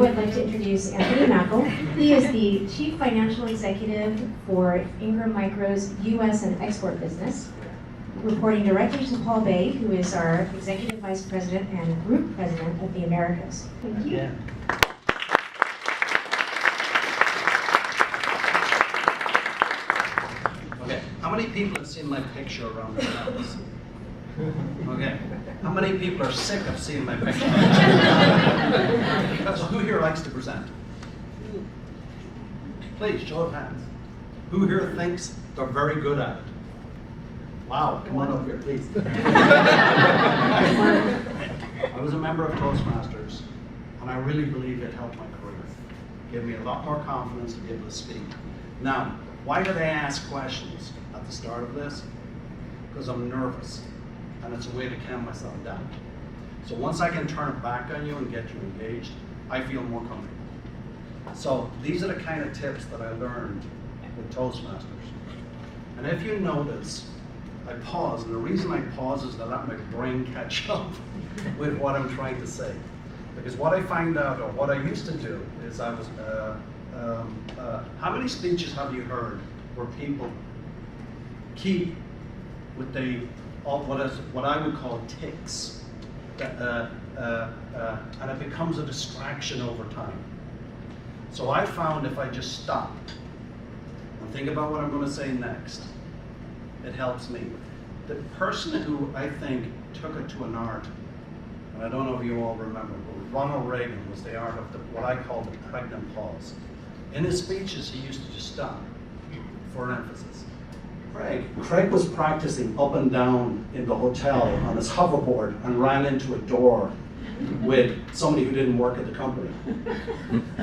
I'd like to introduce Anthony Mackle. He is the Chief Financial Executive for Ingram Micro's U.S. and export business, reporting directly to Paul Bay, who is our Executive Vice President and Group President of the Americas. Thank you. Okay, how many people have seen my picture around the house? Okay, how many people are sick of seeing my picture? So who here likes to present? Please, show of hands. Who here thinks they're very good at it? Wow, come on up here, please. I was a member of Toastmasters, and I really believe it helped my career. It gave me a lot more confidence to be able to speak. Now, why did I ask questions at the start of this? Because I'm nervous, and it's a way to calm myself down. So once I can turn it back on you and get you engaged, I feel more comfortable. So these are the kind of tips that I learned with Toastmasters. And if you notice, I pause, and the reason I pause is to let my brain catch up with what I'm trying to say. Because what I find out, or what I used to do, is I was, how many speeches have you heard where people keep with what I would call tics, and it becomes a distraction over time. So I found if I just stop and think about what I'm going to say next, it helps me. The person who I think took it to an art, and I don't know if you all remember, but Ronald Reagan was the art of what I call the pregnant pause. In his speeches, he used to just stop for emphasis. Craig was practicing up and down in the hotel on his hoverboard and ran into a door with somebody who didn't work at the company.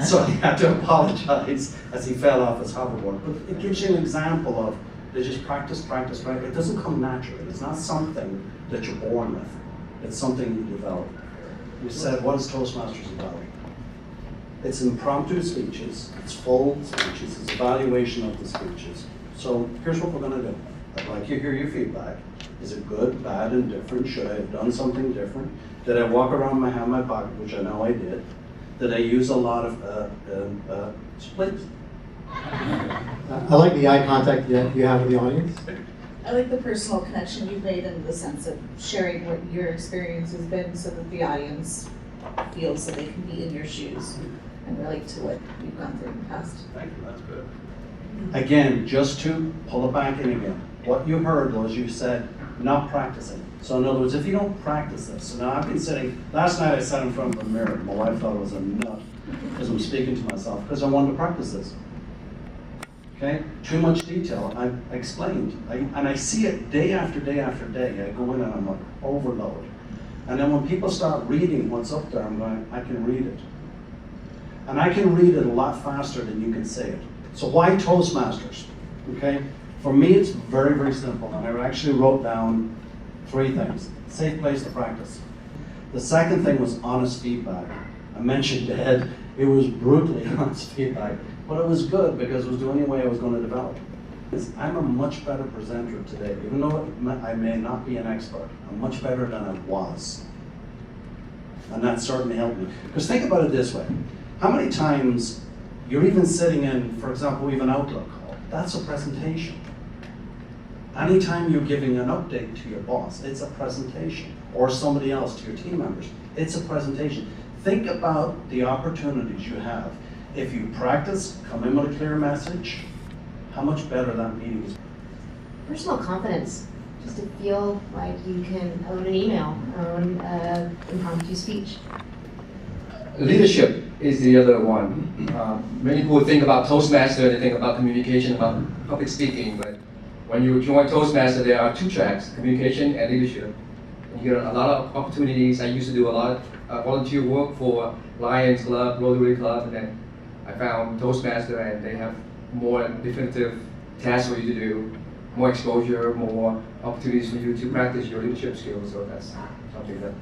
So he had to apologize as he fell off his hoverboard. But it gives you an example of they just practice. It doesn't come naturally. It's not something that you're born with. It's something you develop. We said, what is Toastmasters about? It's impromptu speeches, it's full speeches, it's evaluation of the speeches. So here's what we're going to do. I'd like you to hear your feedback. Is it good, bad, indifferent? Should I have done something different? Did I walk around my hand in my pocket, which I know I did? Did I use a lot of splits? I like the eye contact that you have with the audience. I like the personal connection you've made in the sense of sharing what your experience has been so that the audience feels that they can be in your shoes and relate to what you've gone through in the past. Thank you, that's good. Again, just to pull it back in again, what you heard was you said not practicing. So in other words, if you don't practice this, so now I've been sitting, last night I sat in front of a mirror. My wife thought I was a nut because I'm speaking to myself because I wanted to practice this. Okay, too much detail. I explained, and I see it day after day after day. I go in and I'm like overload. And then when people start reading what's up there, I'm going, I can read it. And I can read it a lot faster than you can say it. So why Toastmasters? Okay, for me it's very, very simple. And I actually wrote down 3 things. Safe place to practice. The second thing was honest feedback. I mentioned Ed, it was brutally honest feedback. But it was good because it was the only way I was going to develop. I'm a much better presenter today, even though I may not be an expert. I'm much better than I was. And that certainly helped me. Because think about it this way. How many times you're even sitting in, for example, we have an Outlook call. That's a presentation. Anytime you're giving an update to your boss, it's a presentation. Or somebody else, to your team members, it's a presentation. Think about the opportunities you have. If you practice, come in with a clear message, how much better that meeting is. Personal confidence, just to feel like you can own an email, own an impromptu speech. Leadership is the other one. Many people think about Toastmaster, they think about communication, about public speaking, but when you join Toastmaster, there are 2 tracks, communication and leadership. You get a lot of opportunities. I used to do a lot of volunteer work for Lions Club, Rotary Club, and then I found Toastmaster, and they have more definitive tasks for you to do, more exposure, more opportunities for you to practice your leadership skills. So that's something that.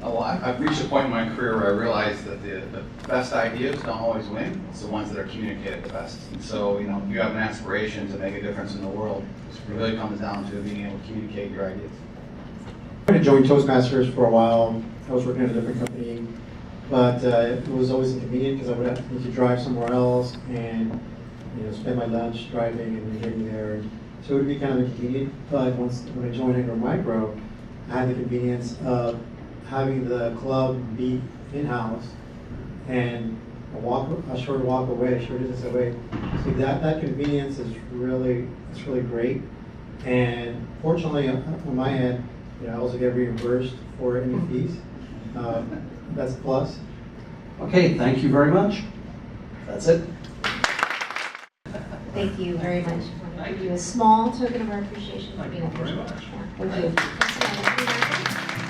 Well, I've reached a point in my career where I realized that the best ideas don't always win. It's the ones that are communicated the best. And so, if you have an aspiration to make a difference in the world, it really comes down to being able to communicate your ideas. I joined Toastmasters for a while. I was working at a different company. but it was always inconvenient because I would have to need to drive somewhere else and spend my lunch driving and then getting there. So it would be kind of inconvenient. But when I joined Ingram Micro, I had the convenience of having the club be in-house and a short walk away, short distance away. So that convenience is really great. And fortunately, on my end, I also get reimbursed for any fees. That's a plus. Okay, thank you very much. That's it. Thank you very much. I want to give you a small token of our appreciation for being up here. Thank you very much. Yeah, thank you.